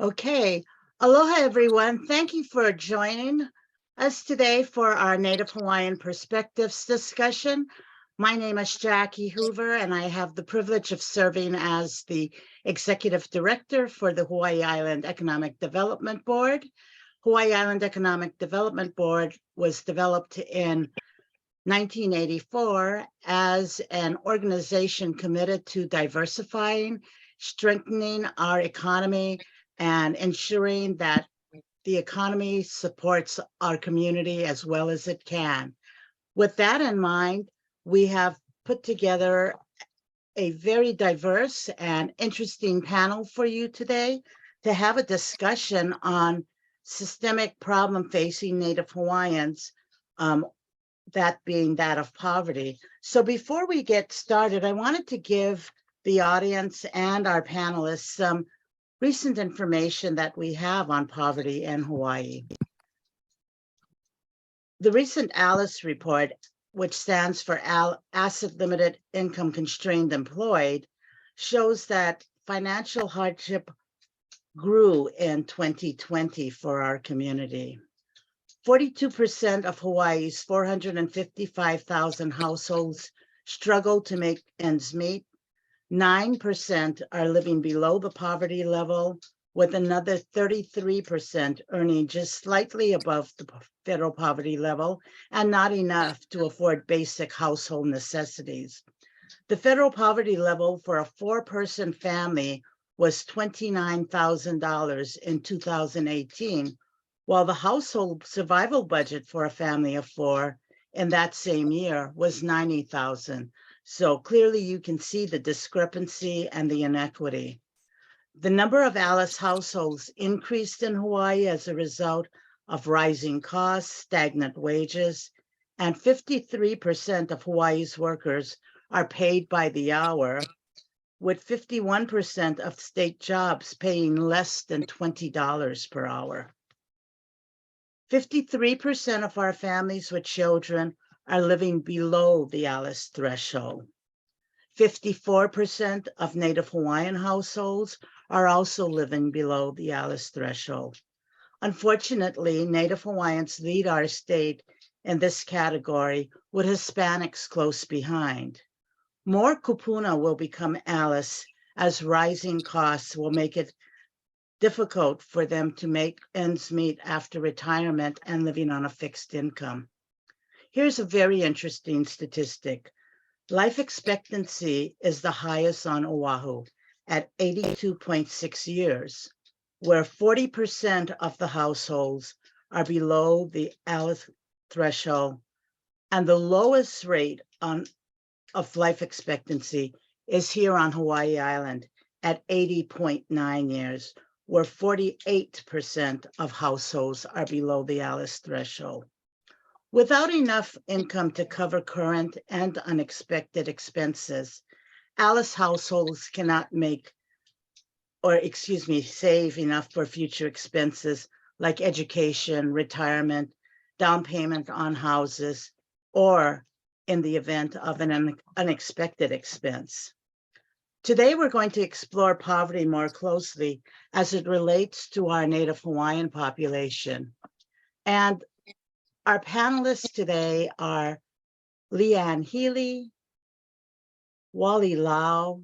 Okay, aloha everyone. Thank you for joining us today for our Native Hawaiian Perspectives discussion. My name is Jacqui Hoover, and I have the privilege of serving as the Executive Director for the Hawaii Island Economic Development Board. Hawaii Island Economic Development Board was developed in 1984 as an organization committed to diversifying, strengthening our economy, and ensuring that the economy supports our community as well as it can. With that in mind, we have put together a very diverse and interesting panel for you today to have a discussion on systemic problem facing Native Hawaiians, that being that of poverty. So before we get started, I wanted to give the audience and our panelists some recent information that we have on poverty in Hawaii. The recent ALICE report, which stands for Asset Limited Income Constrained Employed, shows that financial hardship grew in 2020 for our community. 42% of Hawaii's 455,000 households struggle to make ends meet. 9% are living below the poverty level, with another 33% earning just slightly above the federal poverty level and not enough to afford basic household necessities. The federal poverty level for a four-person family was $29,000 in 2018, while the household survival budget for a family of four in that same year was $90,000. So clearly you can see the discrepancy and the inequity. The number of ALICE households increased in Hawaii as a result of rising costs, stagnant wages, and 53% of Hawaii's workers are paid by the hour, with 51% of state jobs paying less than $20 per hour. 53% of our families with children are living below the ALICE threshold. 54% of Native Hawaiian households are also living below the ALICE threshold. Unfortunately, Native Hawaiians lead our state in this category, with Hispanics close behind. More kupuna will become ALICE as rising costs will make it difficult for them to make ends meet after retirement and living on a fixed income. Here's a very interesting statistic. Life expectancy is the highest on Oahu at 82.6 years, where 40% of the households are below the ALICE threshold, and the lowest rate of life expectancy is here on Hawaii Island at 80.9 years, where 48% of households are below the ALICE threshold. Without enough income to cover current and unexpected expenses, ALICE households cannot save enough for future expenses like education, retirement, down payment on houses, or in the event of an unexpected expense. Today, we're going to explore poverty more closely as it relates to our Native Hawaiian population. And our panelists today are Lee-Ann Heely, Wally Lau,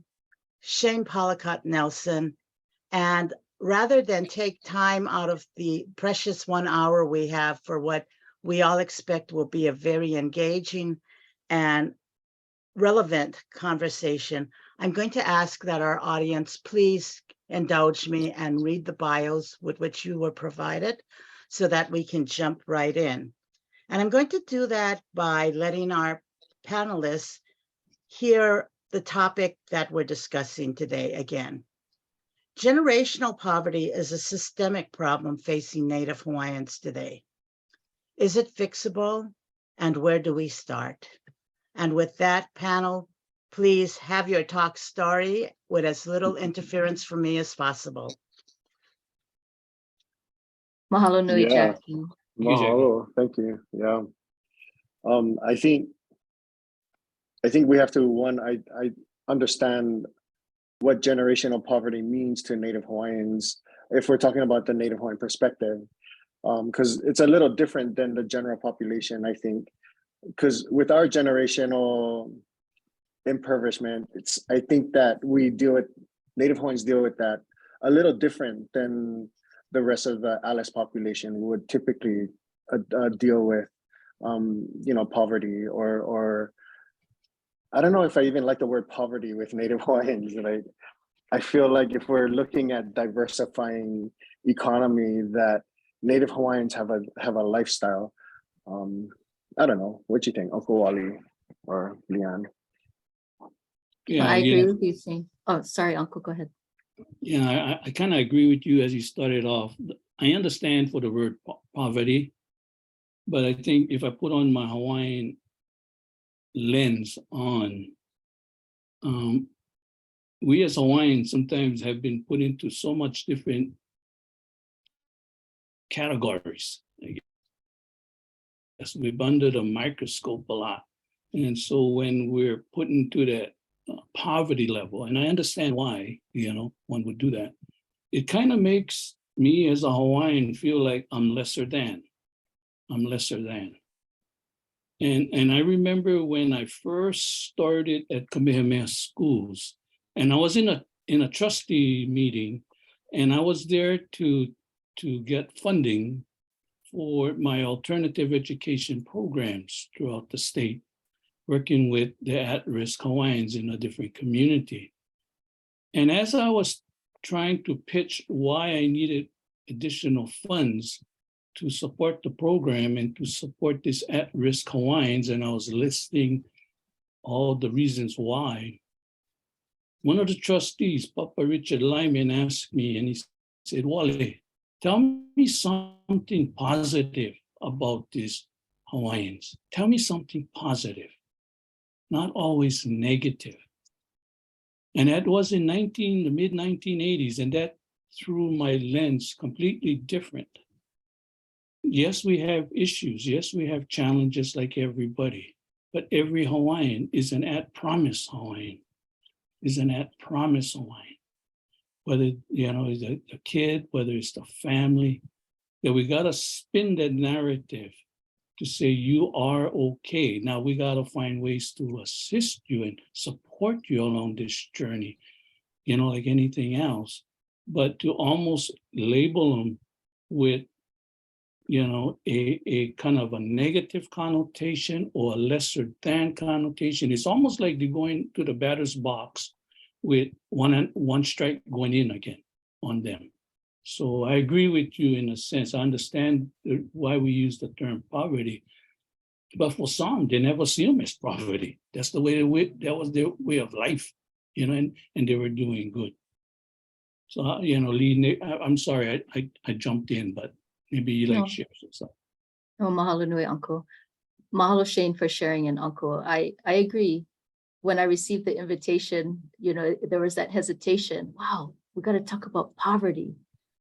Shane Palacat-Nelsen, and rather than take time out of the precious 1 hour we have for what we all expect will be a very engaging and relevant conversation, I'm going to ask that our audience please indulge me and read the bios with which you were provided so that we can jump right in. And I'm going to do that by letting our panelists hear the topic that we're discussing today again. Generational poverty is a systemic problem facing Native Hawaiians today. Is it fixable? And where do we start? And with that, panel, please have your talk story with as little interference from me as possible. Mahalo nui, Jacqui. Mahalo, thank you. Yeah, I think we have to I understand what generational poverty means to Native Hawaiians, if we're talking about the Native Hawaiian perspective, because it's a little different than the general population, I think, because with our generational impoverishment, I think that Native Hawaiians deal with that a little different than the rest of the Alice population would typically deal with, poverty or I don't know if I even like the word poverty with Native Hawaiians. Like, I feel like if we're looking at diversifying economy, that Native Hawaiians have a lifestyle. I don't know. What do you think, Uncle Wally or Lee-Ann? Yeah, I agree with you, saying. Oh, sorry, Uncle, go ahead. Yeah, I kind of agree with you as you started off. I understand for the word poverty, but I think if I put on my Hawaiian lens on, we as Hawaiians sometimes have been put into so much different categories. I guess we're under the microscope a lot. And so when we're put into that poverty level, and I understand why, one would do that, it kind of makes me as a Hawaiian feel like I'm lesser than. And I remember when I first started at Kamehameha schools, and I was in a trustee meeting, and I was there to get funding for my alternative education programs throughout the state, working with the at-risk Hawaiians in a different community. And as I was trying to pitch why I needed additional funds to support the program and to support this at-risk Hawaiians, and I was listing all the reasons why, one of the trustees, Papa Richard Lyman, asked me, and he said, Wally, tell me something positive about these Hawaiians. Tell me something positive, not always negative. And that was in the mid-1980s, and that threw my lens completely different. Yes, we have issues. Yes, we have challenges like everybody, but every Hawaiian is an at-promise Hawaiian, Whether, it's a kid, whether it's the family, that we got to spin that narrative to say you are okay. Now we got to find ways to assist you and support you along this journey, like anything else, but to almost label them with, a kind of a negative connotation or a lesser than connotation. It's almost like they're going to the batter's box with one strike going in again on them. So I agree with you in a sense. I understand why we use the term poverty, but for some, they never see them as poverty. That's the way that was their way of life, and they were doing good. So, Lee, I'm sorry, I jumped in, but maybe you like share some stuff. Oh, mahalo nui, Uncle. Mahalo, Shane, for sharing, and Uncle. I agree. When I received the invitation, there was that hesitation. Wow, we got to talk about poverty.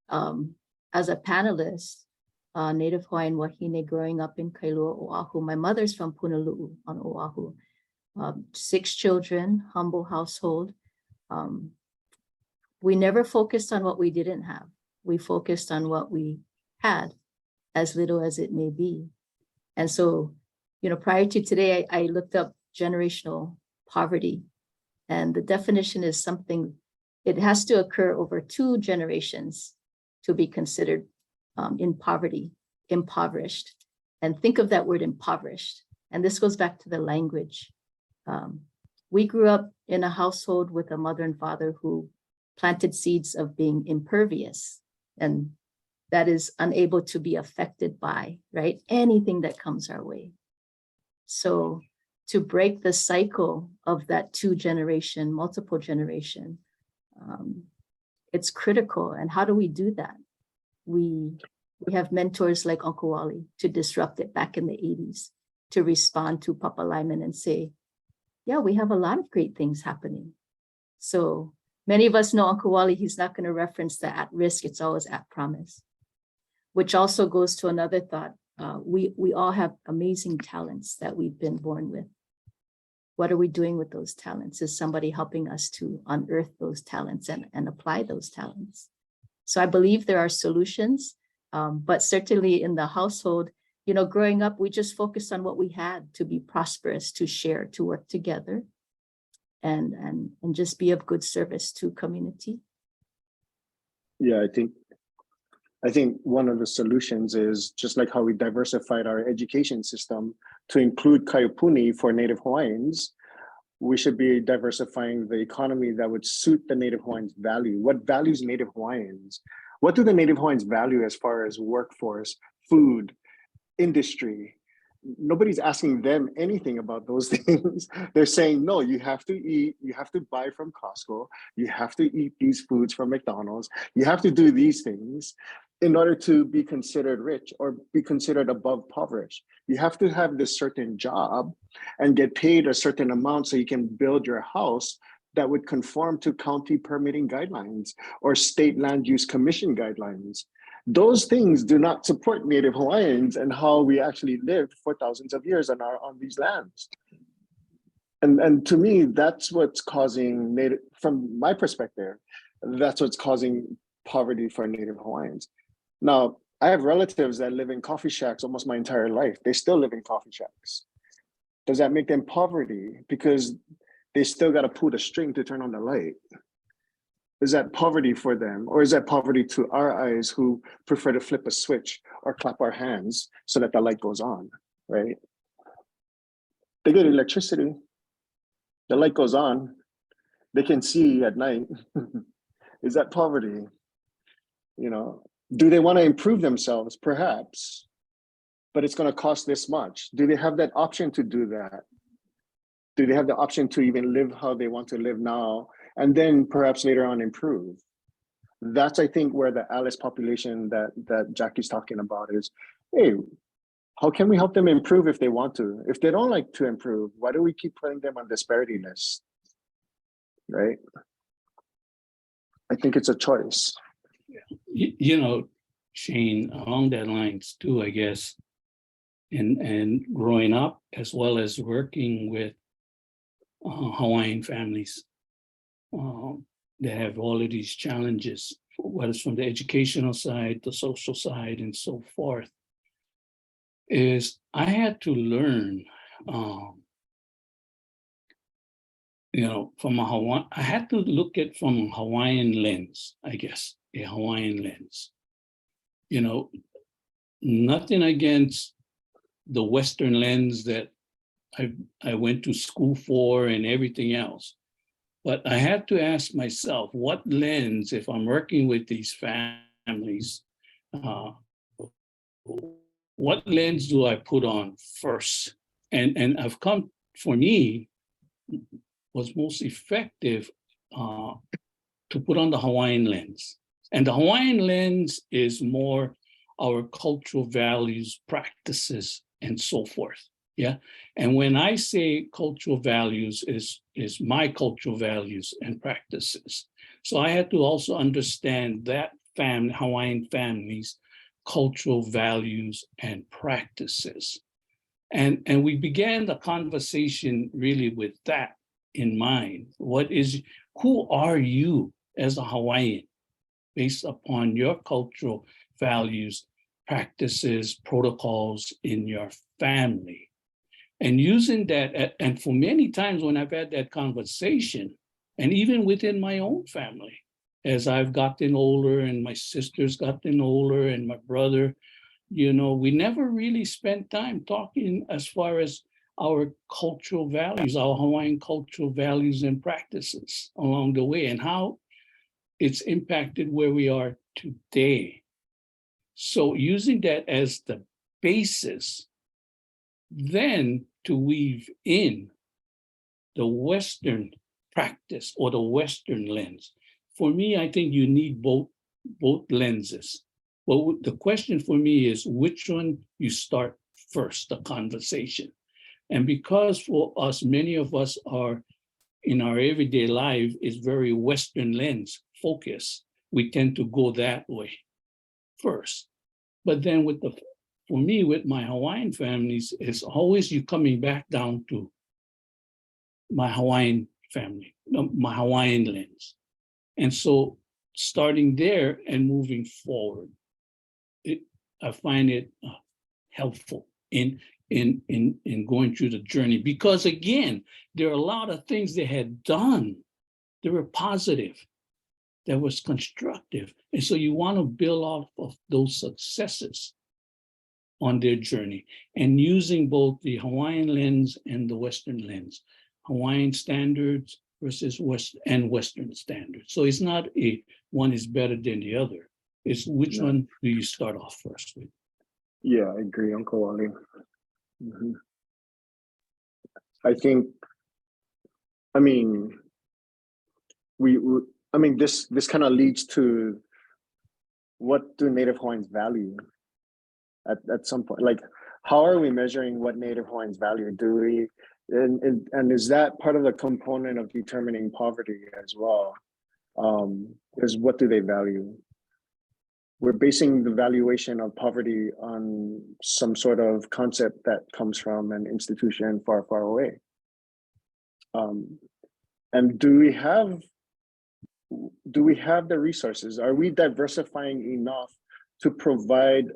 As a panelist, Native Hawaiian wahine growing up in Kailua, Oahu. My mother's from Punalu'u on Oahu. 6 children, humble household. We never focused on what we didn't have. We focused on what we had, as little as it may be. And so, prior to today, I looked up generational poverty. And the definition is something, it has to occur over 2 generations to be considered in poverty, impoverished. And think of that word impoverished. And this goes back to the language. We grew up in a household with a mother and father who planted seeds of being impervious, and that is unable to be affected by, right, anything that comes our way. So to break the cycle of that 2 generation, multiple generation, it's critical. And how do we do that? We have mentors like Uncle Wally to disrupt it back in the 80s, to respond to Papa Lyman and say, yeah, we have a lot of great things happening. So many of us know Uncle Wally, he's not going to reference the at risk, it's always at promise, which also goes to another thought. We all have amazing talents that we've been born with. What are we doing with those talents? Is somebody helping us to unearth those talents and apply those talents? So I believe there are solutions, but certainly in the household, you know, growing up, we just focused on what we had to be prosperous, to share, to work together, and just be of good service to community. Yeah, I think one of the solutions is just like how we diversified our education system to include Kaiopuni for Native Hawaiians. We should be diversifying the economy that would suit the Native Hawaiians' value. What values Native Hawaiians? What do the Native Hawaiians value as far as workforce, food, industry? Nobody's asking them anything about those things. They're saying, no, you have to eat, you have to buy from Costco, you have to eat these foods from McDonald's, you have to do these things in order to be considered rich or be considered above impoverished. You have to have this certain job and get paid a certain amount so you can build your house that would conform to county permitting guidelines or state land use commission guidelines. Those things do not support Native Hawaiians and how we actually lived for thousands of years on these lands. And to me, that's what's causing from my perspective, that's what's causing poverty for Native Hawaiians. Now, I have relatives that live in coffee shacks almost my entire life. They still live in coffee shacks. Does that make them poverty? Because they still got to pull the string to turn on the light. Is that poverty for them? Or is that poverty to our eyes who prefer to flip a switch or clap our hands so that the light goes on, right? They get electricity, the light goes on, they can see at night. Is that poverty? You know, do they want to improve themselves? Perhaps, but it's going to cost this much. Do they have that option to do that? Do they have the option to even live how they want to live now and then perhaps later on improve? That's, I think, where the Alice population that Jacqui's talking about is, hey, how can we help them improve if they want to? If they don't like to improve, why do we keep putting them on disparity lists, right? I think it's a choice. You know, Shane, along that lines too, I guess, and growing up as well as working with Hawaiian families that have all of these challenges, whether it's from the educational side, the social side, and so forth, is I had to learn, you know, from a Hawaiian, I had to look at from a Hawaiian lens, I guess, a Hawaiian lens. You know, nothing against the Western lens that I went to school for and everything else. But I had to ask myself, what lens, if I'm working with these families, what lens do I put on first? And I've come, for me, was most effective to put on the Hawaiian lens. And the Hawaiian lens is more our cultural values, practices, and so forth. Yeah. And when I say cultural values is my cultural values and practices. So I had to also understand that Hawaiian families' cultural values and practices. And we began the conversation really with that in mind. Who are you as a Hawaiian based upon your cultural values, practices, protocols in your family? And using that, and for many times when I've had that conversation, and even within my own family, as I've gotten older and my sister's gotten older and my brother, you know, we never really spent time talking as far as our cultural values, our Hawaiian cultural values and practices along the way and how it's impacted where we are today. So using that as the basis, then to weave in the Western practice or the Western lens. For me, I think you need both lenses. Well, the question for me is which one you start first, the conversation. And because for us, many of us are in our everyday life is very Western lens focus, we tend to go that way first. But then for me, with my Hawaiian families, it's always you coming back down to my Hawaiian family, my Hawaiian lens. And so starting there and moving forward. I find it helpful in going through the journey, because again, there are a lot of things they had done that were positive, that was constructive. And so you want to build off of those successes on their journey, and using both the Hawaiian lens and the Western lens, Hawaiian standards versus Western standards. So it's not one is better than the other. It's which one do you start off first with? Yeah, I agree, Uncle Wally. Mhm. I think, I mean, this kind of leads to, what do Native Hawaiians value at some point? Like, how are we measuring what Native Hawaiians value? Do we, and is that part of the component of determining poverty as well? Is what do they value? We're basing the valuation of poverty on some sort of concept that comes from an institution far, far away. And do we have the resources? Are we diversifying enough to provide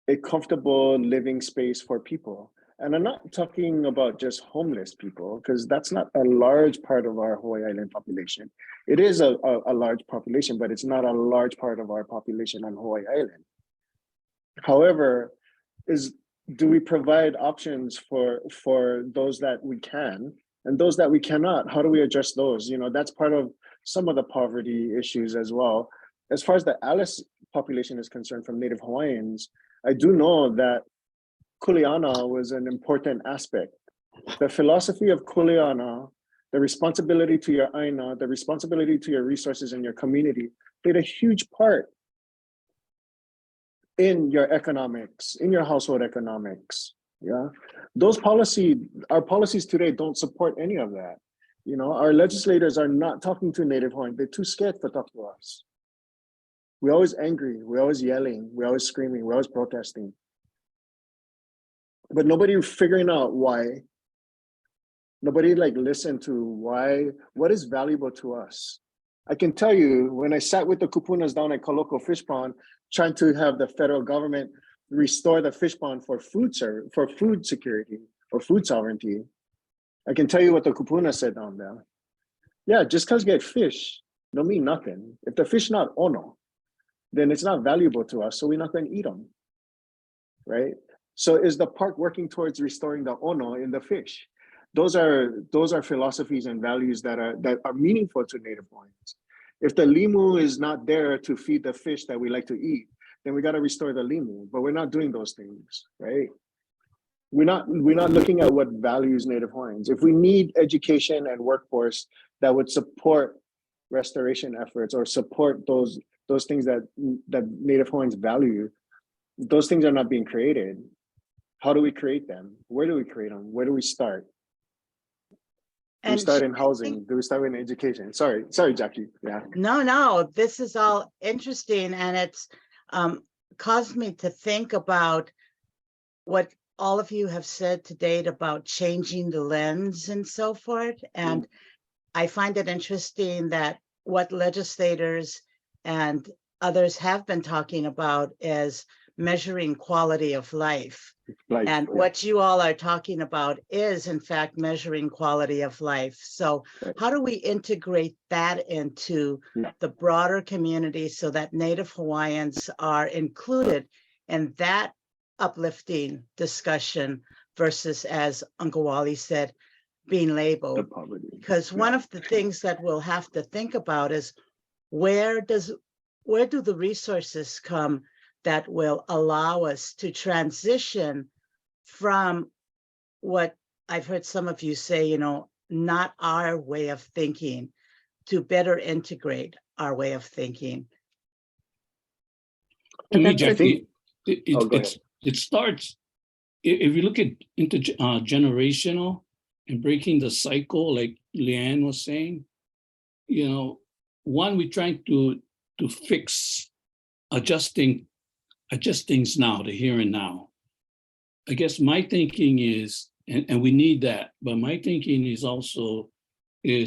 a comfortable living space for people? And I'm not talking about just homeless people, because that's not a large part of our Hawaii Island population. It is a large population, but it's not a large part of our population on Hawaii Island. However, do we provide options for those that we can, and those that we cannot? How do we address those? You know, that's part of some of the poverty issues as well. As far as the Alice population is concerned, from Native Hawaiians, I do know that Kuleana was an important aspect. The philosophy of Kuleana, the responsibility to your aina, the responsibility to your resources and your community, played a huge part in your economics, in your household economics. Yeah, our policies today don't support any of that. You know, our legislators are not talking to Native Hawaiians. They're too scared to talk to us. We're always angry. We're always yelling. We're always screaming. We're always protesting. But nobody figuring out why. Nobody listen to why, what is valuable to us. I can tell you, when I sat with the kupunas down at Kaloko Fish Pond, trying to have the federal government restore the fish pond for food security or food sovereignty, I can tell you what the kupuna said down there. Yeah, just because you get fish don't mean nothing. If the fish not ono, then it's not valuable to us, so we're not going to eat them, right? So is the park working towards restoring the ono in the fish? Those are philosophies and values that are meaningful to Native Hawaiians. If the limu is not there to feed the fish that we like to eat, then we got to restore the limu. But we're not doing those things, right? We're not looking at what values Native Hawaiians. If we need education and workforce that would support restoration efforts or support those things that Native Hawaiians value, those things are not being created. How do we create them? Where do we create them? Where do we start? Do we start in housing? Do we start in education? Sorry, Jacqui. Yeah. No, this is all interesting, and it's caused me to think about what all of you have said to date about changing the lens and so forth. And I find it interesting that what legislators and others have been talking about is measuring quality of life. And what you all are talking about is, in fact, measuring quality of life. So how do we integrate that into the broader community so that Native Hawaiians are included in that uplifting discussion versus, as Uncle Wally said, being labeled? Because one of the things that we'll have to think about is where do the resources come that will allow us to transition from what I've heard some of you say, you know, not our way of thinking, to better integrate our way of thinking. To me, Jacqui, it starts, if you look at intergenerational and breaking the cycle, like Lee-Ann was saying, you know, one, we're trying to fix adjust things now, the here and now. I guess my thinking is, and we need that, but my thinking is also the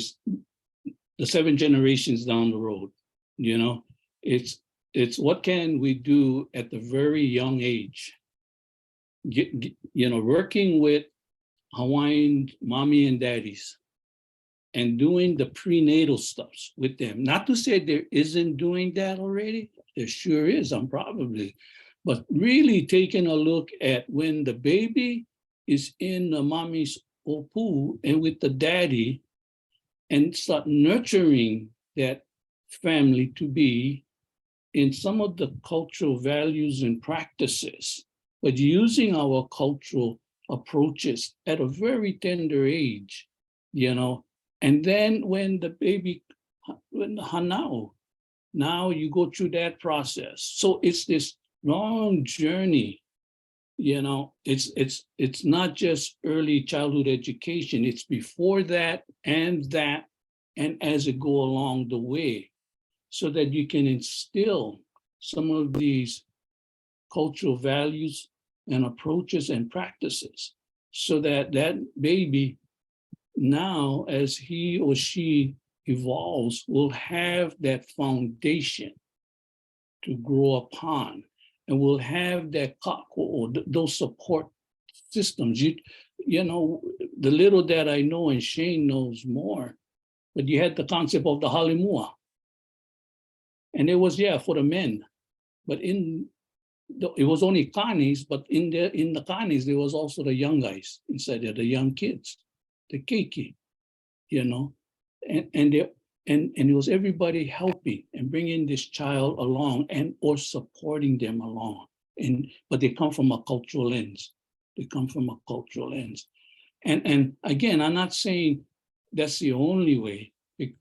7 generations down the road. You know, it's what can we do at the very young age? Working with Hawaiian mommy and daddies and doing the prenatal stuff with them. Not to say there isn't doing that already. There sure is, but really taking a look at when the baby is in the mommy's opu and with the daddy, and start nurturing that family to be in some of the cultural values and practices, but using our cultural approaches at a very tender age, and then when the baby, when the hanao, now you go through that process. So it's this long journey, it's not just early childhood education, it's before that, and as it go along the way, so that you can instill some of these cultural values and approaches and practices, so that that baby now, as he or she evolves, will have that foundation to grow upon, and will have that or those support systems. The little that I know, and Shane knows more, but you had the concept of the halimua, and it was for the men, but it was only kanis, but in the kanis there was also the young guys inside there, the young kids, the keiki, and it was everybody helping and bringing this child along or supporting them along. But they come from a cultural lens. And again, I'm not saying that's the only way,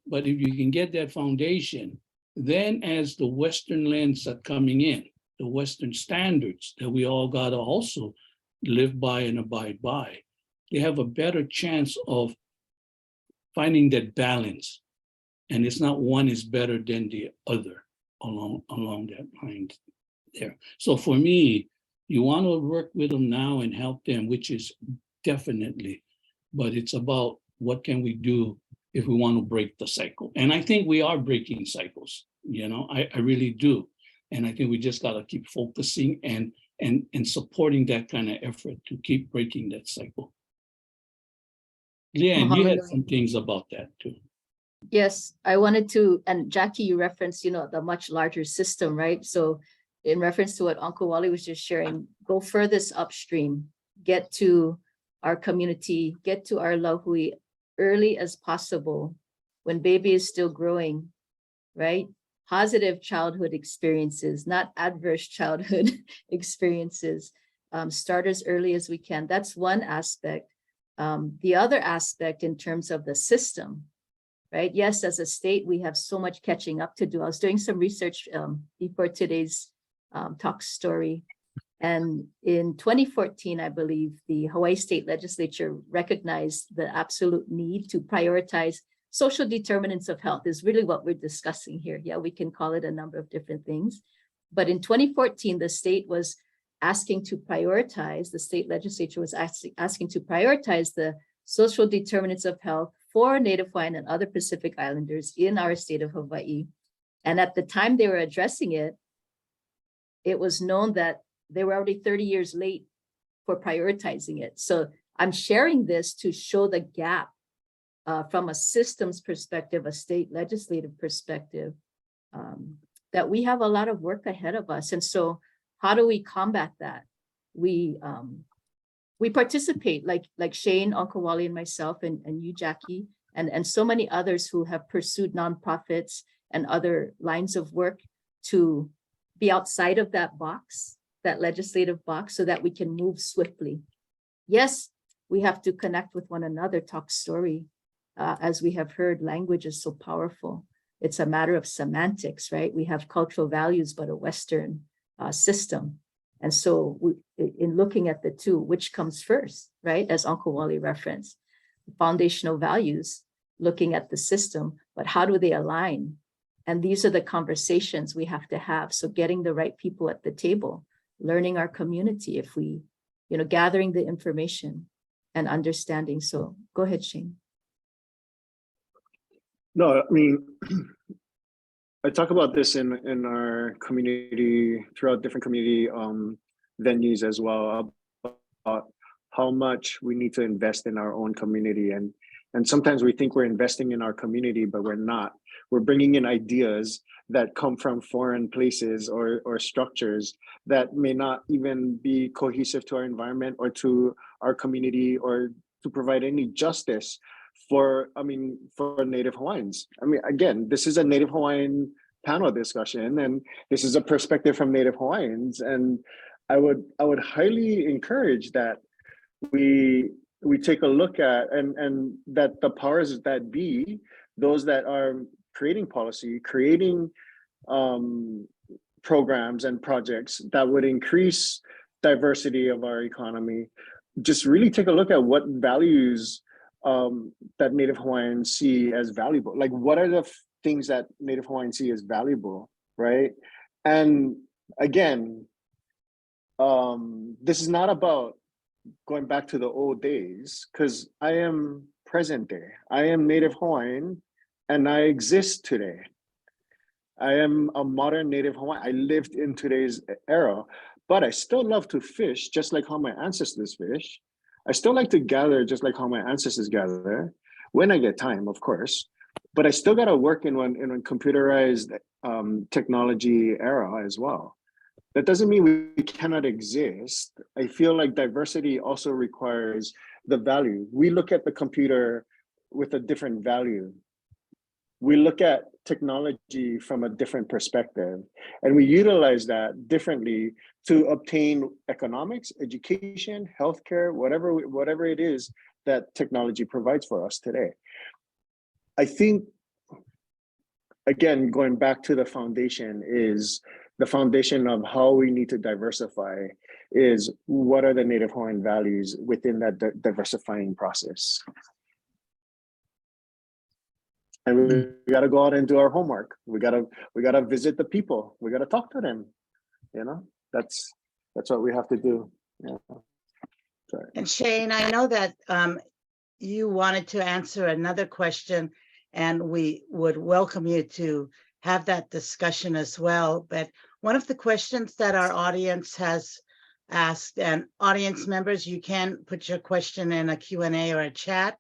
but if you can get that foundation, then as the Western lens are coming in, the Western standards that we all got to also live by and abide by, they have a better chance of finding that balance. And it's not one is better than the other along that line there. So for me, you want to work with them now and help them, which is definitely, but it's about what can we do if we want to break the cycle. And I think we are breaking cycles, I really do. And I think we just got to keep focusing and supporting that kind of effort to keep breaking that cycle. Lee-Ann, you had some things about that too. Yes, I wanted to, and Jacqui, you referenced, the much larger system, right? So in reference to what Uncle Wally was just sharing, go furthest upstream, get to our community, get to our lahui early as possible when baby is still growing, right? Positive childhood experiences, not adverse childhood experiences. Start as early as we can. That's one aspect. The other aspect in terms of the system, right? Yes, as a state, we have so much catching up to do. I was doing some research before today's talk story. And in 2014, I believe, the Hawaii State Legislature recognized the absolute need to prioritize social determinants of health is really what we're discussing here. Yeah, we can call it a number of different things. But in 2014, the state was asking to prioritize, the state legislature was asking to prioritize the social determinants of health for Native Hawaiian and other Pacific Islanders in our state of Hawaii. And at the time they were addressing it, it was known that they were already 30 years late for prioritizing it. So I'm sharing this to show the gap from a systems perspective, a state legislative perspective, that we have a lot of work ahead of us. And so how do we combat that? We participate, like Shane, Uncle Wally, and myself, and you, Jacqui, and so many others who have pursued nonprofits and other lines of work to be outside of that box, that legislative box, so that we can move swiftly. Yes, we have to connect with one another, talk story. As we have heard, language is so powerful. It's a matter of semantics, right? We have cultural values, but a Western system. And so in looking at the two, which comes first, right? As Uncle Wally referenced, foundational values, looking at the system, but how do they align? And these are the conversations we have to have. So getting the right people at the table, learning our community, if we, gathering the information and understanding. So go ahead, Shane. No, I mean, I talk about this in our community, throughout different community venues as well, about how much we need to invest in our own community. And sometimes we think we're investing in our community, but we're not. We're bringing in ideas that come from foreign places or structures that may not even be cohesive to our environment or to our community or to provide any justice for Native Hawaiians. I mean, again, this is a Native Hawaiian panel discussion, and this is a perspective from Native Hawaiians. And I would highly encourage that we take a look at and that the powers that be, those that are creating policy, creating programs and projects that would increase diversity of our economy, just really take a look at what values that Native Hawaiians see as valuable. Like, what are the things that Native Hawaiians see as valuable, right? And again, this is not about going back to the old days, because I am present day. I am Native Hawaiian and I exist today. I am a modern Native Hawaiian. I lived in today's era, but I still love to fish just like how my ancestors fish. I still like to gather just like how my ancestors gather, when I get time, of course. But I still got to work in a computerized technology era as well. That doesn't mean we cannot exist. I feel like diversity also requires the value. We look at the computer with a different value. We look at technology from a different perspective, and we utilize that differently to obtain economics, education, healthcare, whatever it is that technology provides for us today. I think, again, going back to the foundation, is the foundation of how we need to diversify is what are the Native Hawaiian values within that diversifying process. And we got to go out and do our homework. We got to visit the people. We got to talk to them. You know, that's what we have to do. Yeah. Sorry. And Shane, I know that you wanted to answer another question, and we would welcome you to have that discussion as well. But one of the questions that our audience has asked, and audience members, you can put your question in a Q&A or a chat.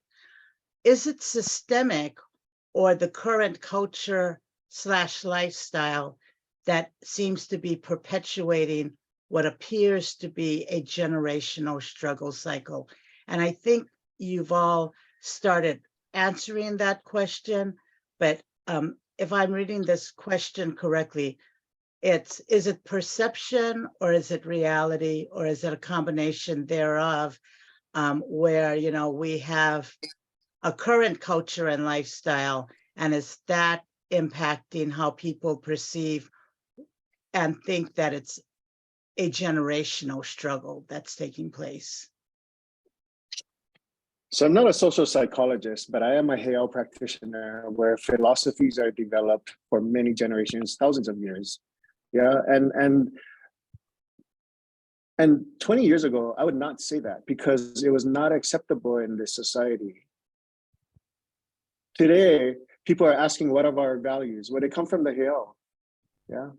Is it systemic, or the current culture / lifestyle that seems to be perpetuating what appears to be a generational struggle cycle? And I think you've all started answering that question, but if I'm reading this question correctly, is it perception, or is it reality, or is it a combination thereof, where, you know, we have a current culture and lifestyle, and is that impacting how people perceive and think that it's a generational struggle that's taking place? So I'm not a social psychologist, but I am a Heol practitioner, where philosophies are developed for many generations, thousands of years. Yeah, and 20 years ago, I would not say that, because it was not acceptable in this society. Today, people are asking, what are our values? Well, they come from the Heol. Yeah,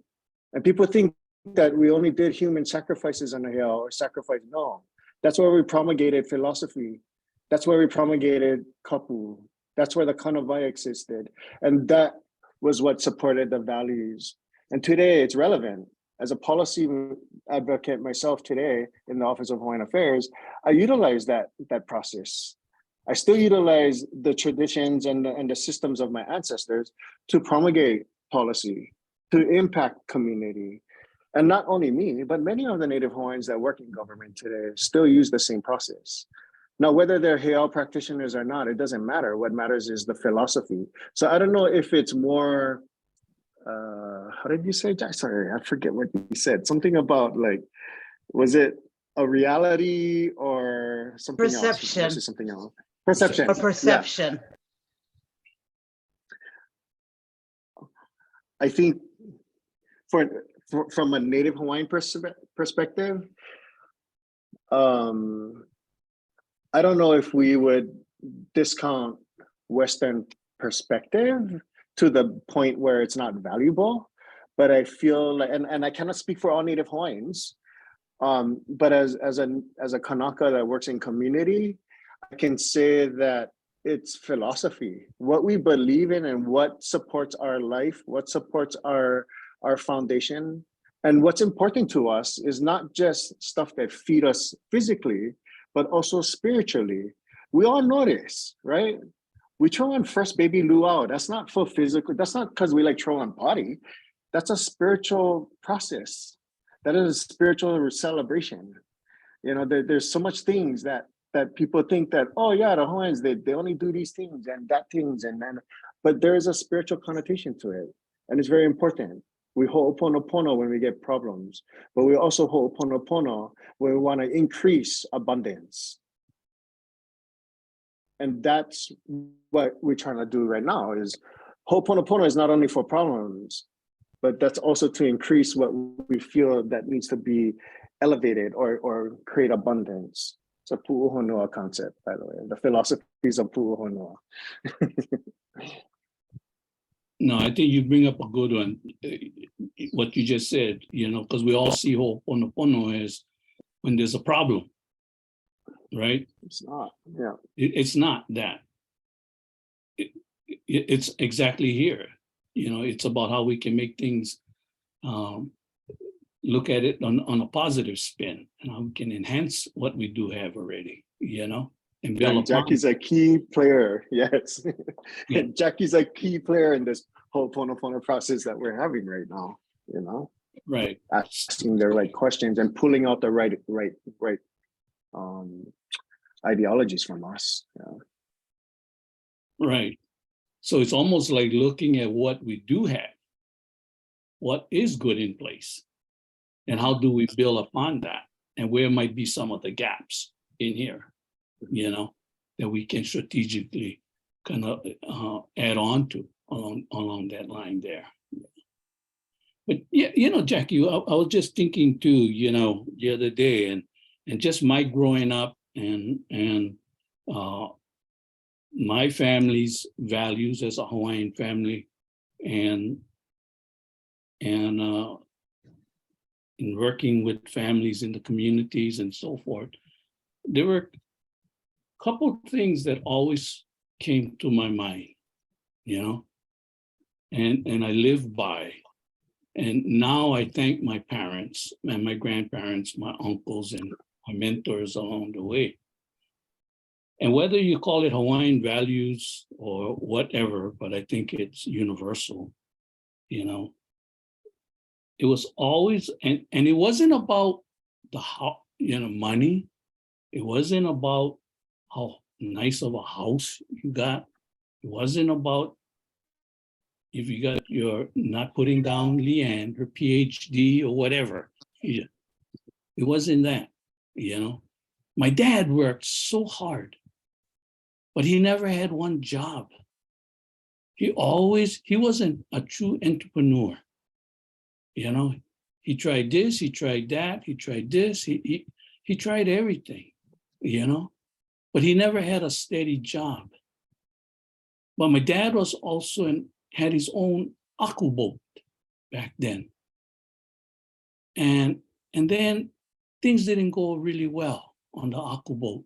and people think that we only did human sacrifices on the Heol, or sacrifice. No, that's where we promulgated philosophy. That's where we promulgated kapu. That's where the kanawai existed. And that was what supported the values. And today it's relevant. As a policy advocate myself today in the Office of Hawaiian Affairs, I utilize that process. I still utilize the traditions and the systems of my ancestors to promulgate policy, to impact community. And not only me, but many of the Native Hawaiians that work in government today still use the same process. Now, whether they're Heol practitioners or not, it doesn't matter. What matters is the philosophy. So I don't know if it's more, how did you say, Jack? Sorry, I forget what you said. Something about, like, was it a reality or something Perception. else? Versus something else. Perception. Or perception. Yeah. I think from a Native Hawaiian perspective, I don't know if we would discount Western perspective, to the point where it's not valuable. But I feel like, and I cannot speak for all Native Hawaiians, but as a Kanaka that works in community, I can say that it's philosophy, what we believe in and what supports our life, what supports our foundation. And what's important to us is not just stuff that feed us physically, but also spiritually. We all know this, right? We throw on first baby luau. That's not for physical. That's not because we like throw on body. That's a spiritual process. That is a spiritual celebration. You know, there's so much things that people think that, oh yeah, the Hawaiians, they only do these things and that things and then, but there is a spiritual connotation to it. And it's very important. We ho'oponopono when we get problems, but we also ho'oponopono when we want to increase abundance. And that's what we're trying to do right now is ho'oponopono is not only for problems, but that's also to increase what we feel that needs to be elevated or create abundance. It's a pu'uhonua concept, by the way, the philosophies of pu'uhonua. No, I think you bring up a good one, what you just said, you know, because we all see ho'oponopono as when there's a problem, right? It's not, yeah. It's not that. It's exactly here. You know, it's about how we can make things, look at it on a positive spin and how we can enhance what we do have already, you know, and build upon. Jacqui's a key player, yes. Yeah. Jacqui's a key player in this ho'oponopono process that we're having right now, you know? Right. Asking the right questions and pulling out the right ideologies from us. Yeah. Right. So it's almost like looking at what we do have, what is good in place, and how do we build upon that, and where might be some of the gaps in here, you know, that we can strategically kind of add on to along that line there. But yeah, you know, Jacqui, I was just thinking too, you know, the other day, and just my growing up and my family's values as a Hawaiian family, and in working with families in the communities and so forth, there were a couple of things that always came to my mind, you know, and I live by. And now I thank my parents and my grandparents, my uncles and my mentors along the way. And whether you call it Hawaiian values or whatever, but I think it's universal, you know. It was always, and it wasn't about the money. It wasn't about how nice of a house you got. It wasn't about if you got your, not putting down Lee-Ann, her PhD or whatever. It wasn't that, you know. My dad worked so hard, but he never had one job. He wasn't a true entrepreneur. You know, he tried this, he tried that, he tried this, he tried everything, you know, but he never had a steady job. But my dad was also had his own aku boat back then. And then things didn't go really well on the aku boat,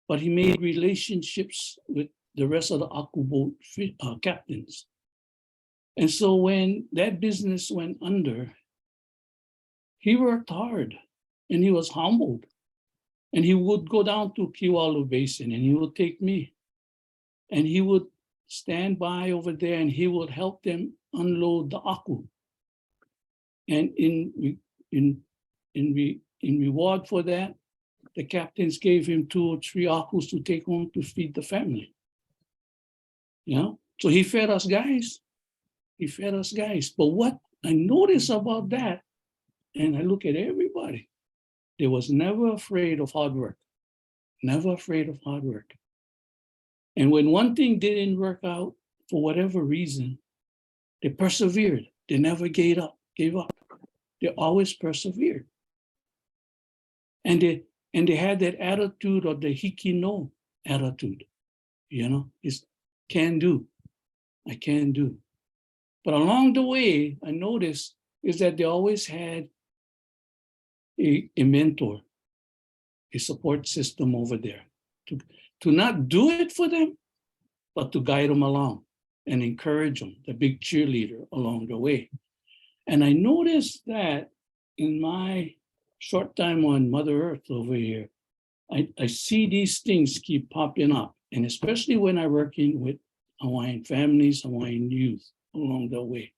but he made relationships with the rest of the aku boat captains. And so when that business went under, he worked hard and he was humbled. And he would go down to Kiwalu Basin and he would take me. And he would stand by over there and he would help them unload the aku. And in reward for that, the captains gave him 2 or 3 akus to take home to feed the family. You know, so he fed us guys. He fed us guys. But what I noticed about that, and I look at everybody, they was never afraid of hard work. Never afraid of hard work. And when one thing didn't work out for whatever reason, they persevered. They never gave up. They always persevered. And they had that attitude of the hiki no attitude, you know, it's can do. I can do. But along the way, I noticed is that they always had a mentor, a support system over there to not do it for them, but to guide them along and encourage them, the big cheerleader along the way. And I noticed that in my short time on Mother Earth over here, I see these things keep popping up. And especially when I'm working with Hawaiian families, Hawaiian youth along the way.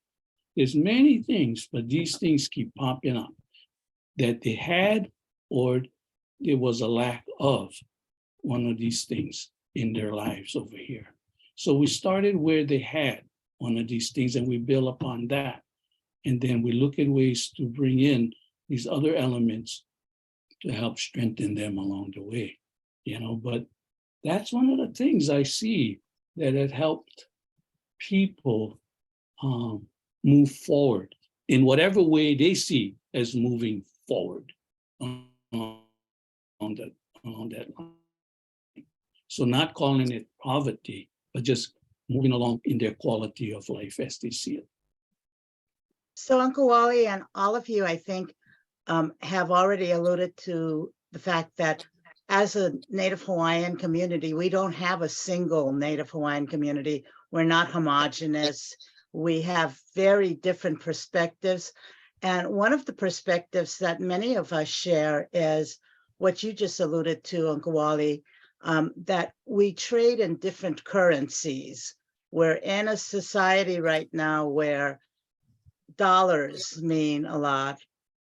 There's many things, but these things keep popping up that they had or there was a lack of one of these things in their lives over here. So we started where they had one of these things and we build upon that. And then we look at ways to bring in these other elements to help strengthen them along the way, but that's one of the things I see that had helped people move forward in whatever way they see as moving forward on that line. So not calling it poverty, but just moving along in their quality of life as they see it. So Uncle Wally and all of you, I think, have already alluded to the fact that as a Native Hawaiian community, we don't have a single Native Hawaiian community. We're not homogenous. We have very different perspectives. And one of the perspectives that many of us share is what you just alluded to, Uncle Wally, that we trade in different currencies. We're in a society right now where dollars mean a lot,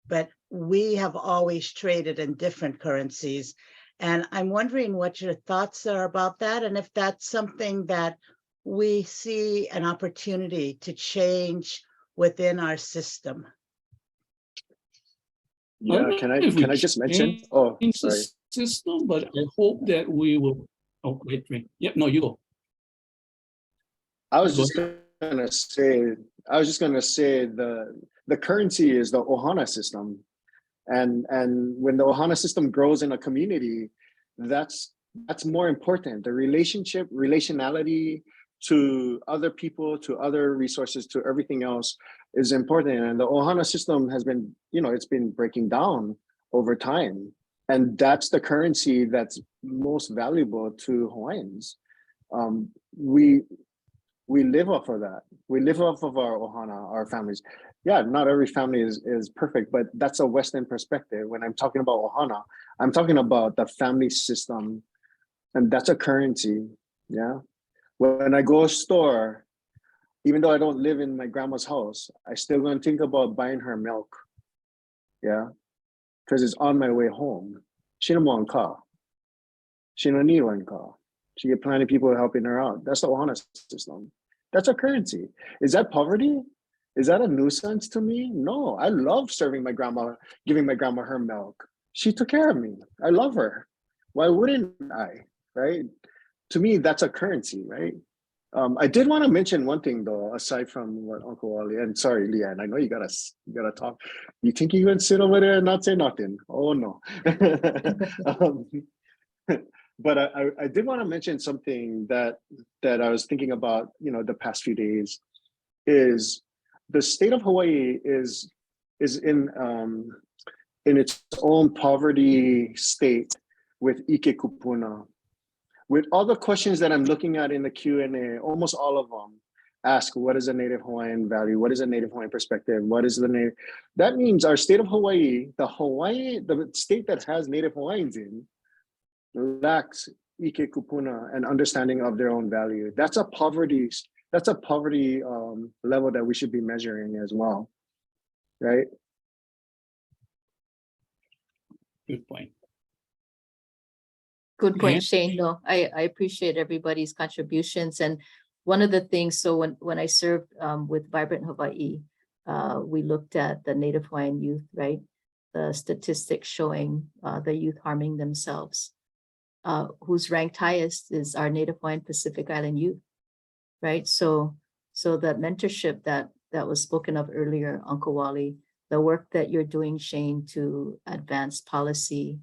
but we have always traded in different currencies. And I'm wondering what your thoughts are about that, and if that's something that we see an opportunity to change within our system. Yeah, can I just mention? Oh, sorry. System, but I hope that we will. Oh, wait. Yep, no, you go. I was just gonna say the currency is the Ohana system. And when the Ohana system grows in a community, that's more important. The relationality to other people, to other resources, to everything else is important. And the Ohana system has been, it's been breaking down over time. And that's the currency that's most valuable to Hawaiians. We live off of that. We live off of our Ohana, our families. Yeah, not every family is perfect, but that's a Western perspective. When I'm talking about Ohana, I'm talking about the family system, and that's a currency, yeah? When I go to a store, even though I don't live in my grandma's house, I still gonna think about buying her milk, yeah? Because it's on my way home. She don't want car. She don't need one car. She get plenty of people helping her out. That's the Ohana system. That's a currency. Is that poverty? Is that a nuisance to me? No, I love serving my grandma, giving my grandma her milk. She took care of me. I love her. Why wouldn't I, right? To me, that's a currency, right? I did want to mention one thing though, aside from what Uncle Wally, and sorry, Lee-Ann, I know you gotta talk. You think you can sit over there and not say nothing? Oh no. But I did want to mention something that I was thinking about, the past few days, is the state of Hawaii is in its own poverty state with Ike Kupuna. With all the questions that I'm looking at in the Q&A, almost all of them ask, what is a Native Hawaiian value? What is a Native Hawaiian perspective? What is the Native? That means our state of Hawaii, the state that has Native Hawaiians in, lacks Ike Kupuna and understanding of their own value. That's a poverty level that we should be measuring as well, right? Good point. Good point, Yeah. Shane. No, I appreciate everybody's contributions. And one of the things, so when I served with Vibrant Hawaii, we looked at the Native Hawaiian youth, right? The statistics showing the youth harming themselves. Who's ranked highest is our Native Hawaiian Pacific Island youth, right? So that mentorship that was spoken of earlier, Uncle Wally, the work that you're doing, Shane, to advance policy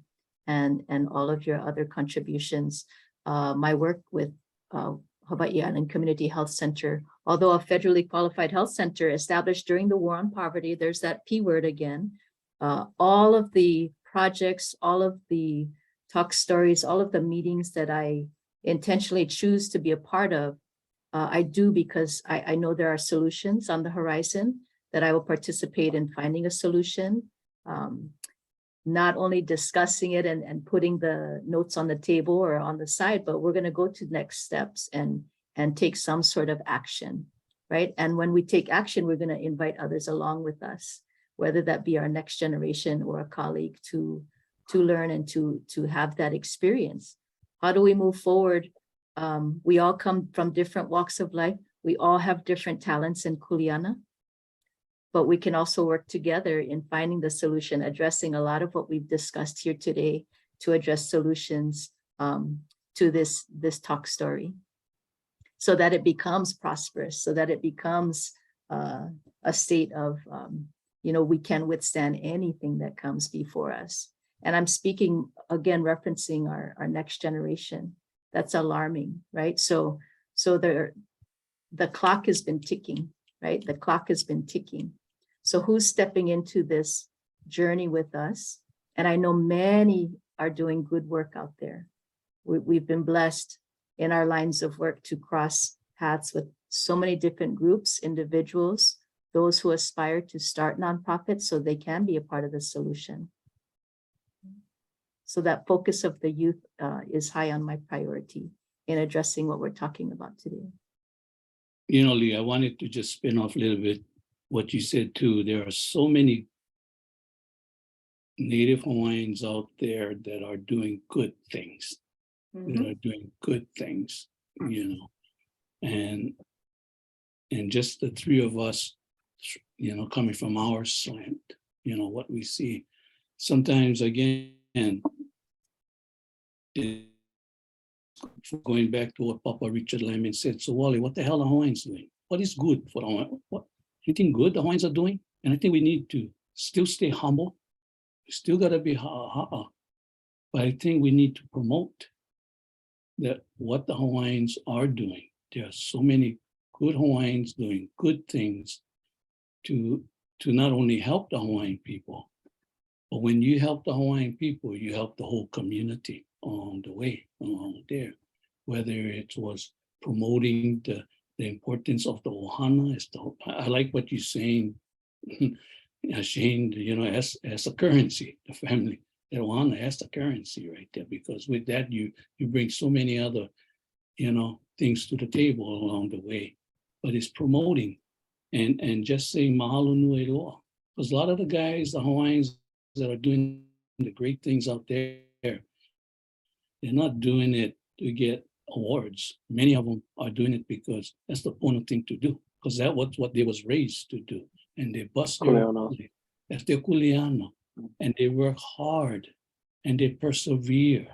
and all of your other contributions. My work with Hawaii Island Community Health Center although a federally qualified health center established during the war on poverty, there's that P word again. All of the projects, all of the talk stories, all of the meetings that I intentionally choose to be a part of, I do because I know there are solutions on the horizon that I will participate in finding a solution. Not only discussing it and putting the notes on the table or on the side, but we're going to go to next steps and take some sort of action, right? And when we take action, we're going to invite others along with us, whether that be our next generation or a colleague to learn and to have that experience. How do we move forward? We all come from different walks of life. We all have different talents in Kuleana, but we can also work together in finding the solution, addressing a lot of what we've discussed here today to address solutions to this talk story, so that it becomes prosperous, so that it becomes a state of, we can withstand anything that comes before us. And I'm speaking, again, referencing our next generation. That's alarming, right? So the clock has been ticking, right? The clock has been ticking. So who's stepping into this journey with us? And I know many are doing good work out there. We've been blessed in our lines of work to cross paths with so many different groups, individuals, those who aspire to start nonprofits so they can be a part of the solution. So that focus of the youth is high on my priority in addressing what we're talking about today. Lee, I wanted to just spin off a little bit what you said too. There are so many Native Hawaiians out there that are doing good things, and just the three of us, coming from our slant, what we see. Sometimes, again, going back to what Papa Richard Lyman said, so Wally, what the hell are Hawaiians doing? What is good for the Hawaiians? What, anything good the Hawaiians are doing? And I think we need to still stay humble. We still got to be but I think we need to promote that what the Hawaiians are doing. There are so many good Hawaiians doing good things to not only help the Hawaiian people, but when you help the Hawaiian people, you help the whole community along the way, along there. Whether it was promoting the importance of the ohana, I like what you're saying, Shane, as a currency, the family. The ohana as a currency right there, because with that you bring so many other, things to the table along the way. But it's promoting and just saying mahalo nui loa. Because a lot of the guys, the Hawaiians that are doing the great things out there, they're not doing it to get awards. Many of them are doing it because that's the point thing to do, because that was what they was raised to do. And they bust their that's their kuleana. And they work hard and they persevere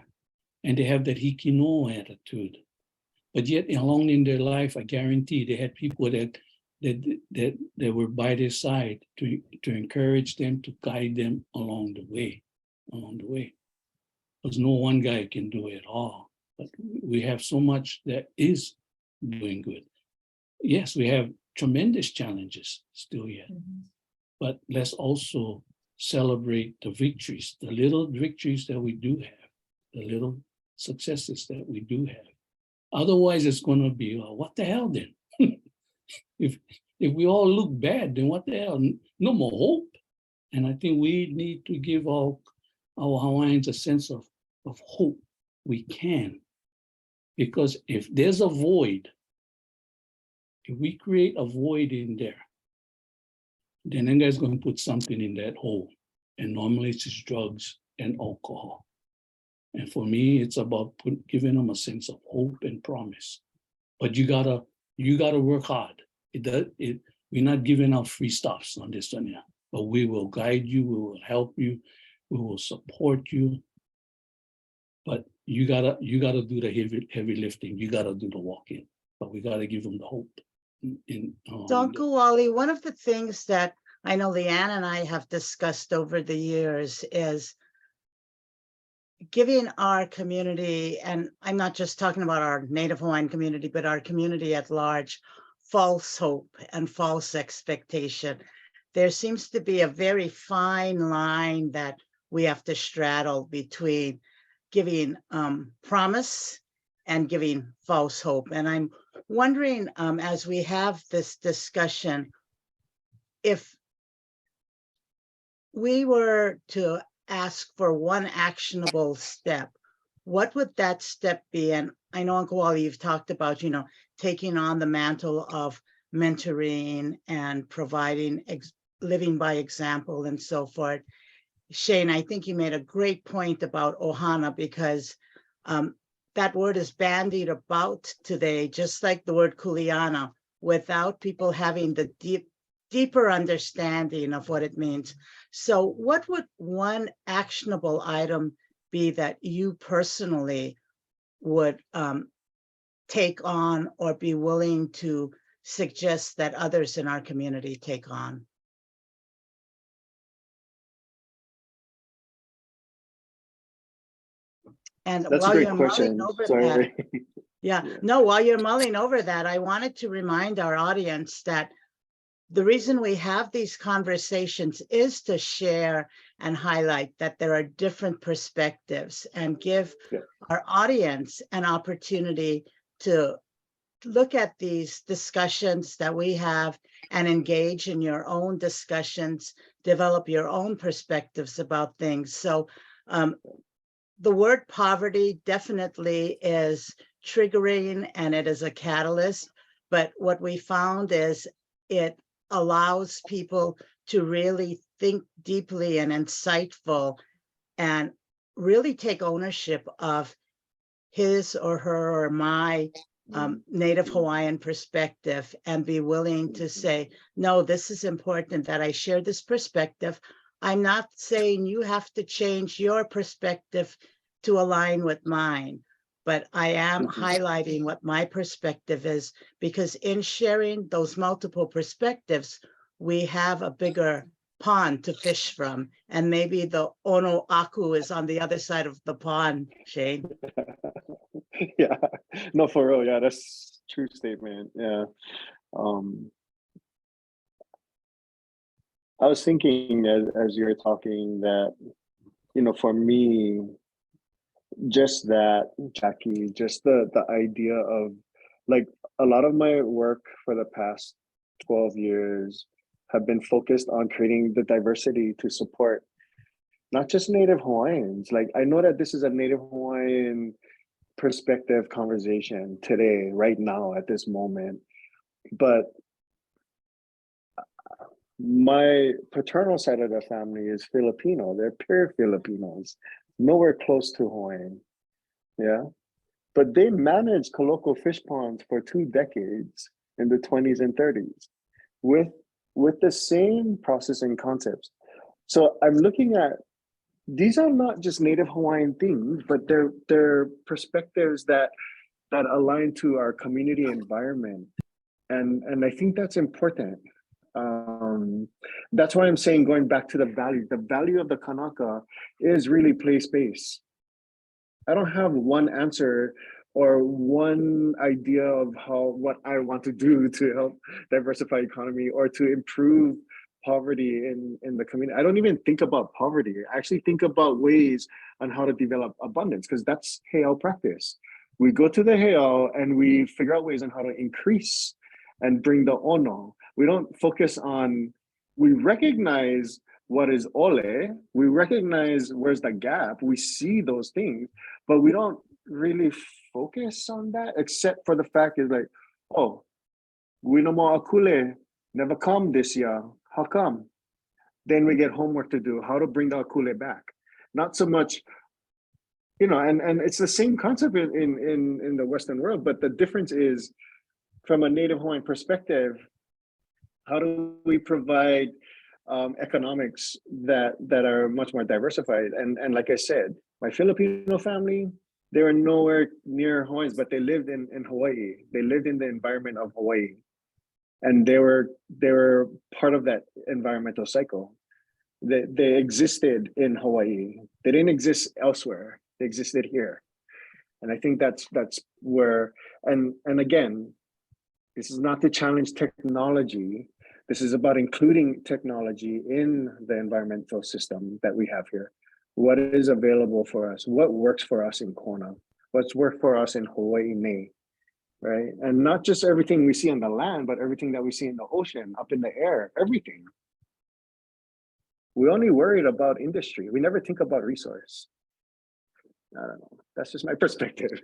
and they have that hikino attitude. But yet along in their life, I guarantee they had people that were by their side to encourage them, to guide them along the way. Because no one guy can do it all. But we have so much that is doing good. Yes, we have tremendous challenges still yet. But let's also celebrate the victories, the little victories that we do have, the little successes that we do have. Otherwise, it's going to be, well, what the hell then? If we all look bad, then what the hell? No more hope. And I think we need to give our Hawaiians a sense of hope. We can. Because if there's a void, if we create a void in there, then that guy's going to put something in that hole. And normally it's just drugs and alcohol. And for me, it's about giving them a sense of hope and promise. But you gotta work hard. We're not giving out free stuffs on this one here, but we will guide you, we will help you, we will support you. But you gotta do the heavy lifting. You gotta do the walking. But we gotta give them the hope. Uncle Wally, one of the things that I know Lee-Ann and I have discussed over the years is giving our community, and I'm not just talking about our Native Hawaiian community, but our community at large, false hope and false expectation. There seems to be a very fine line that we have to straddle between giving promise and giving false hope. And I'm wondering, as we have this discussion, if we were to ask for one actionable step, what would that step be? And I know, Uncle Wally, you've talked about, taking on the mantle of mentoring and providing, living by example and so forth. Shane, I think you made a great point about ohana, because that word is bandied about today, just like the word kuleana, without people having the deeper understanding of what it means. So what would one actionable item be that you personally would take on or be willing to suggest that others in our community take on? And That's a while great you're question. mulling over Sorry. that, yeah, Yeah. no, while you're mulling over that, I wanted to remind our audience that the reason we have these conversations is to share and highlight that there are different perspectives and give Yeah. our audience an opportunity to look at these discussions that we have and engage in your own discussions, develop your own perspectives about things. So the word poverty definitely is triggering and it is a catalyst, but what we found is it allows people to really think deeply and insightful and really take ownership of his or her or my Native Hawaiian perspective and be willing to say, no, this is important that I share this perspective. I'm not saying you have to change your perspective to align with mine, but I am highlighting what my perspective is, because in sharing those multiple perspectives, we have a bigger pond to fish from. And maybe the ono aku is on the other side of the pond, Shane. Yeah, no, for real. Yeah, that's a true statement. Yeah. I was thinking as you were talking that, for me, just that, Jacqui, just the idea of, like, a lot of my work for the past 12 years have been focused on creating the diversity to support not just Native Hawaiians. Like, I know that this is a Native Hawaiian perspective conversation today, right now, at this moment, but my paternal side of the family is Filipino. They're pure Filipinos, nowhere close to Hawaiian. Yeah. But they managed Coloco fish ponds for 2 decades in the 20s and 30s with the same processing concepts. So I'm looking at, these are not just Native Hawaiian things, but they're perspectives that align to our community environment. And I think that's important. That's why I'm saying, going back to the value of the Kanaka is really place-based. I don't have one answer or one idea of what I want to do to help diversify economy or to improve poverty in the community. I don't even think about poverty. I actually think about ways on how to develop abundance, because that's heiau practice. We go to the heiau and we figure out ways on how to increase and bring the ono. We don't focus on, we recognize what is ole, we recognize where's the gap, we see those things, but we don't really focus on that, except for the fact is like, oh, we no more akule, never come this year, how come? Then we get homework to do, how to bring the akule back. Not so much, and it's the same concept in the Western world, but the difference is, from a Native Hawaiian perspective, how do we provide economics that are much more diversified? And like I said, my Filipino family, they were nowhere near Hawaiians, but they lived in Hawaii. They lived in the environment of Hawaii, and they were part of that environmental cycle. They existed in Hawaii. They didn't exist elsewhere. They existed here, and I think that's where. And again, This is not to challenge technology. This is about including technology in the environmental system that we have here. What is available for us? What works for us in Kona? What's worked for us in Hawaii Nei, right? And not just everything we see on the land, but everything that we see in the ocean, up in the air, everything. We only worried about industry. We never think about resource. I don't know. That's just my perspective.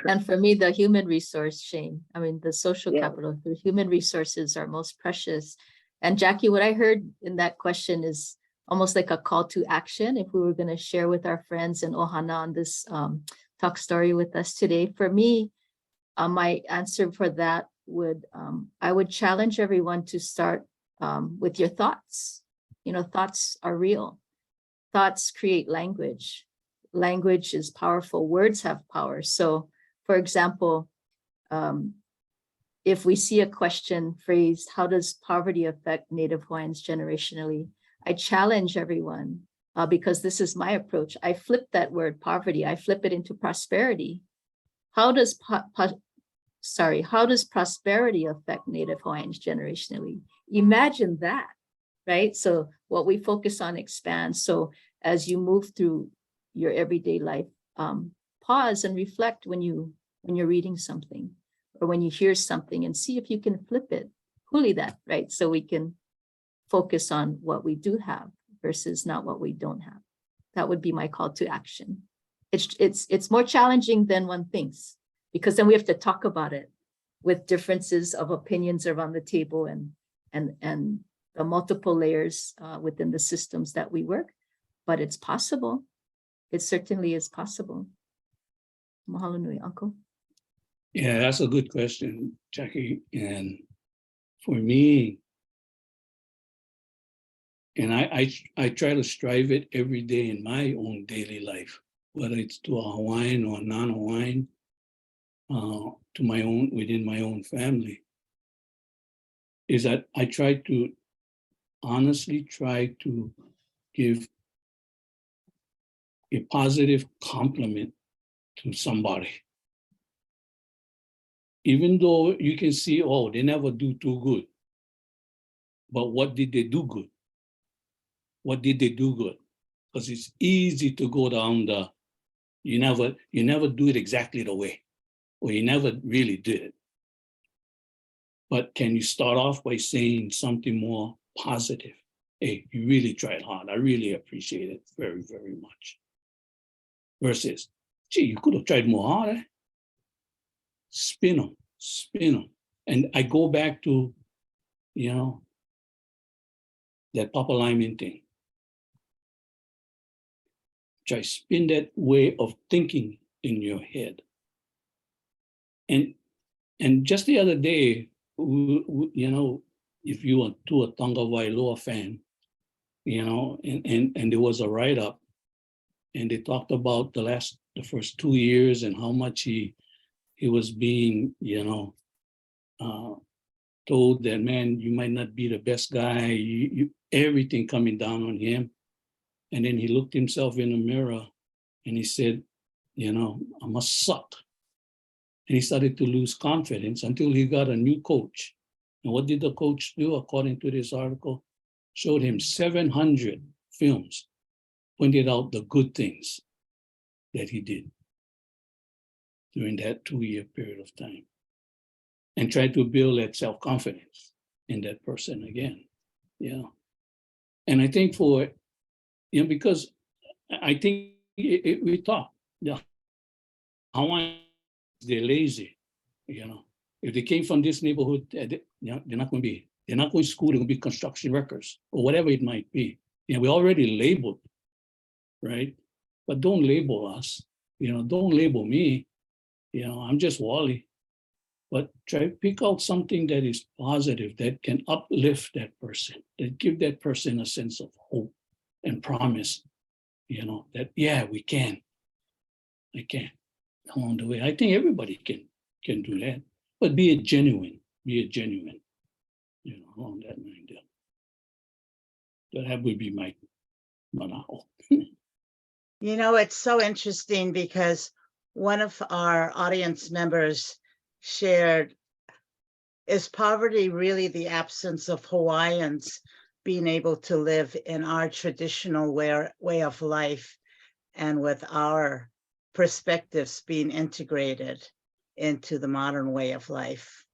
And for me, the human resource, Shane, I mean, the social Yeah. capital, the human resources are most precious. And Jacqui, what I heard in that question is almost like a call to action. If we were going to share with our friends and Ohana on this talk story with us today, for me, my answer for that would, I would challenge everyone to start with your thoughts. You know, thoughts are real. Thoughts create language. Language is powerful. Words have power. So, for example, if we see a question phrased, how does poverty affect Native Hawaiians generationally? I challenge everyone because this is my approach. I flip that word poverty. I flip it into prosperity. How does prosperity affect Native Hawaiians generationally? Imagine that, right? So what we focus on expands. So as you move through your everyday life, pause and reflect when you're reading something or when you hear something and see if you can flip it, huli that, right? So we can focus on what we do have versus not what we don't have. That would be my call to action. It's more challenging than one thinks, because then we have to talk about it with differences of opinions around the table and the multiple layers within the systems that we work, but it's possible. It certainly is possible. Mahalo nui, Uncle. Yeah, that's a good question, Jacqui. And for me, and I try to strive it every day in my own daily life, whether it's to a Hawaiian or a non-Hawaiian, to my own, within my own family, is that I try to honestly try to give a positive compliment to somebody. Even though you can see, oh, they never do too good. But what did they do good? What did they do good? Because it's easy to go down the, you never do it exactly the way, or you never really did it. But can you start off by saying something more positive? Hey, you really tried hard. I really appreciate it very, very much. Versus, gee, you could have tried more harder. Spin them. And I go back to, that Papa Lyman thing. Try spin that way of thinking in your head. And just the other day, if you are to a Tonga Wailoa fan, and there was a write-up, and they talked about the first 2 years and how much he was being, told that, man, you might not be the best guy, everything coming down on him. And then he looked himself in the mirror and he said, I must suck. And he started to lose confidence until he got a new coach. And what did the coach do, according to this article? Showed him 700 films, pointed out the good things that he did during that 2-year period of time, and tried to build that self-confidence in that person again. And I think because I think we talk, the Hawaiians, they're lazy, If they came from this neighborhood, they're not going to school, they're going to be construction workers or whatever it might be. We're already labeled, right? But don't label us, don't label me. I'm just Wally. But try to pick out something that is positive, that can uplift that person, that give that person a sense of hope and promise, that, yeah, we can. I can along the way. I think everybody can do that, but be it genuine, along that line there. That would be my manao. It's so interesting because one of our audience members shared is poverty really the absence of Hawaiians being able to live in our traditional way of life and with our perspectives being integrated into the modern way of life?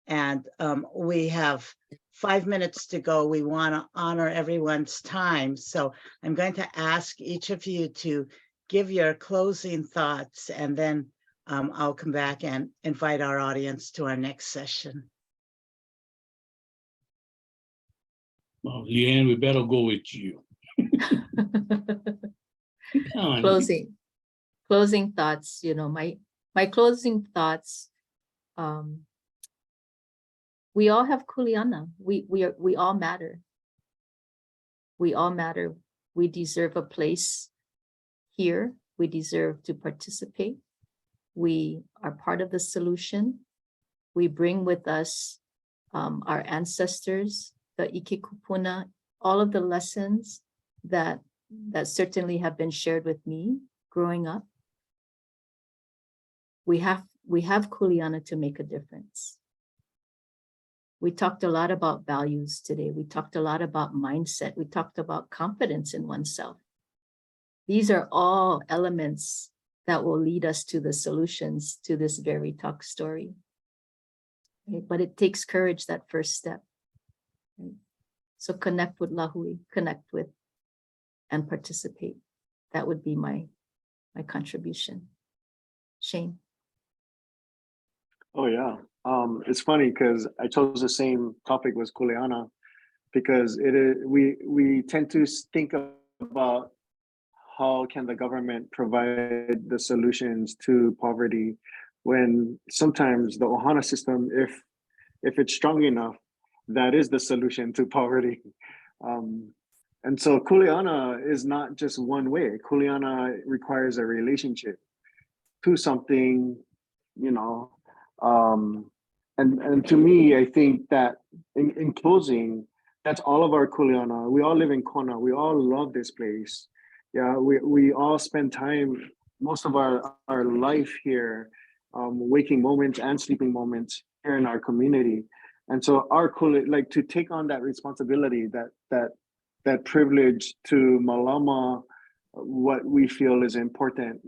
And we have 5 minutes to go. We want to honor everyone's time. So I'm going to ask each of you to give your closing thoughts, and then I'll come back and invite our audience to our next session. Well, Lee-Ann, we better go with you. Come on. Closing thoughts, my closing thoughts, we all have kuleana. We all matter. We all matter. We deserve a place here. We deserve to participate. We are part of the solution. We bring with us our ancestors, the ikekupuna, all of the lessons that certainly have been shared with me growing up. We have kuleana to make a difference. We talked a lot about values today. We talked a lot about mindset. We talked about confidence in oneself. These are all elements that will lead us to the solutions to this very talk story. Okay? But it takes courage, that first step. Okay? So connect with Lahui, connect with and participate. That would be my contribution. Shane. Oh yeah. It's funny because I chose the same topic was kuleana, because we tend to think about how can the government provide the solutions to poverty, when sometimes the ohana system, if it's strong enough, that is the solution to poverty. And so kuleana is not just one way. Kuleana requires a relationship to something, and to me, I think that in closing, that's all of our kuleana. We all live in Kona. We all love this place. Yeah, we all spend time, most of our life here, waking moments and sleeping moments here in our community. And so our to take on that responsibility, that privilege to malama what we feel is important,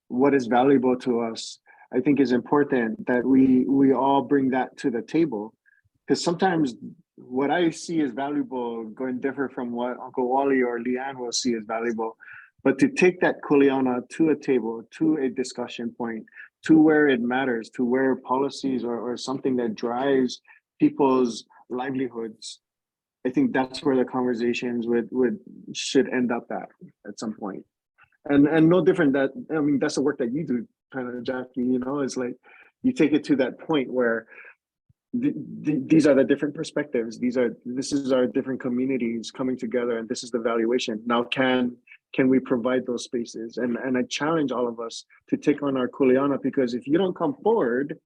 what is valuable to us, I think is important that we all bring that to the table. Because sometimes what I see as valuable going different from what Uncle Wally or Lee-Ann will see as valuable. But to take that kuleana to a table, to a discussion point, to where it matters, to where policies or something that drives people's livelihoods, I think that's where the conversations should end up at some point. And no different that, I mean, that's the work that you do, kind of, Jacqui, it's like you take it to that point where these are the different perspectives. This is our different communities coming together, and this is the valuation. Now, can we provide those spaces? And I challenge all of us to take on our kuleana, because if you don't come forward,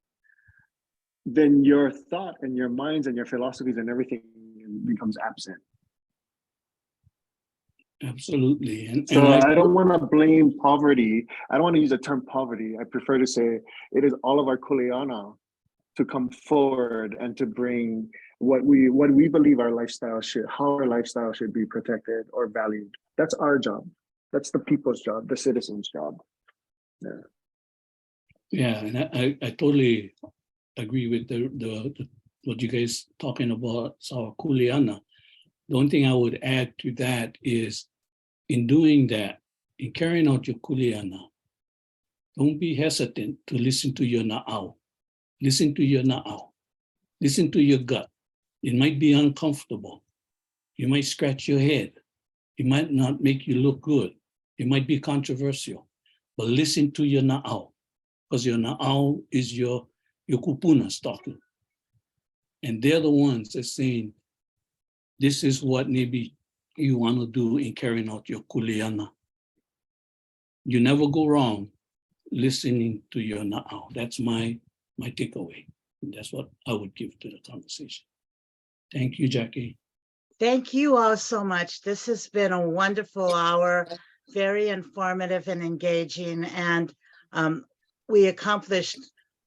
then your thought and your minds and your philosophies and everything becomes absent. Absolutely. And I don't want to blame poverty. I don't want to use the term poverty. I prefer to say it is all of our kuleana to come forward and to bring what we believe our lifestyle how our lifestyle should be protected or valued. That's our job. That's the people's job, the citizens' job. Yeah. Yeah, and I totally agree with the what you guys talking about, our kuleana. The only thing I would add to that is, in doing that, in carrying out your kuleana, don't be hesitant to listen to your na'au. Listen to your na'au. Listen to your gut. It might be uncomfortable. You might scratch your head. It might not make you look good. It might be controversial. But listen to your na'au, because your na'au is your kupunas talking. And they're the ones that saying, this is what maybe you want to do in carrying out your kuleana. You never go wrong listening to your na'au. That's my takeaway. That's what I would give to the conversation. Thank you, Jacqui. Thank you all so much. This has been a wonderful hour, very informative and engaging, and we accomplished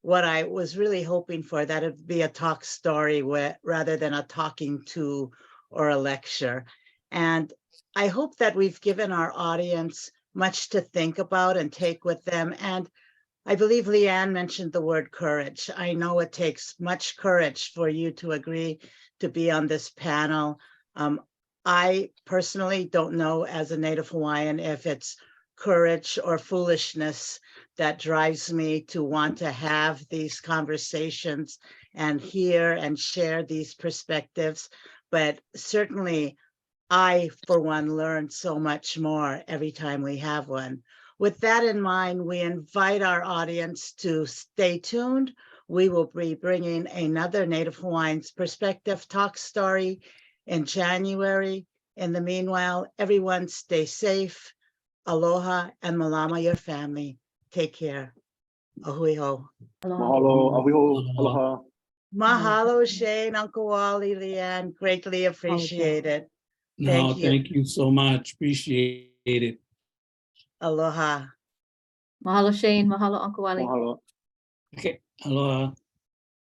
what I was really hoping for, that it'd be a talk story rather than a talking to or a lecture. And I hope that we've given our audience much to think about and take with them. And I believe Lee-Ann mentioned the word courage. I know it takes much courage for you to agree to be on this panel. I personally don't know, as a Native Hawaiian, if it's courage or foolishness that drives me to want to have these conversations and hear and share these perspectives. But certainly, I, for one, learn so much more every time we have one. With that in mind, we invite our audience to stay tuned. We will be bringing another Native Hawaiians Perspective talk story in January. In the meanwhile, everyone stay safe. Aloha and malama your family. Take care. Ahui ho. Mahalo, ahuiho, aloha. Mahalo, Shane, Uncle Wally, Lee-Ann. Greatly appreciated. No, Thank you. thank you so much. Appreciate it. Aloha. Mahalo, Shane. Mahalo, Uncle Wally. Mahalo. Okay, aloha.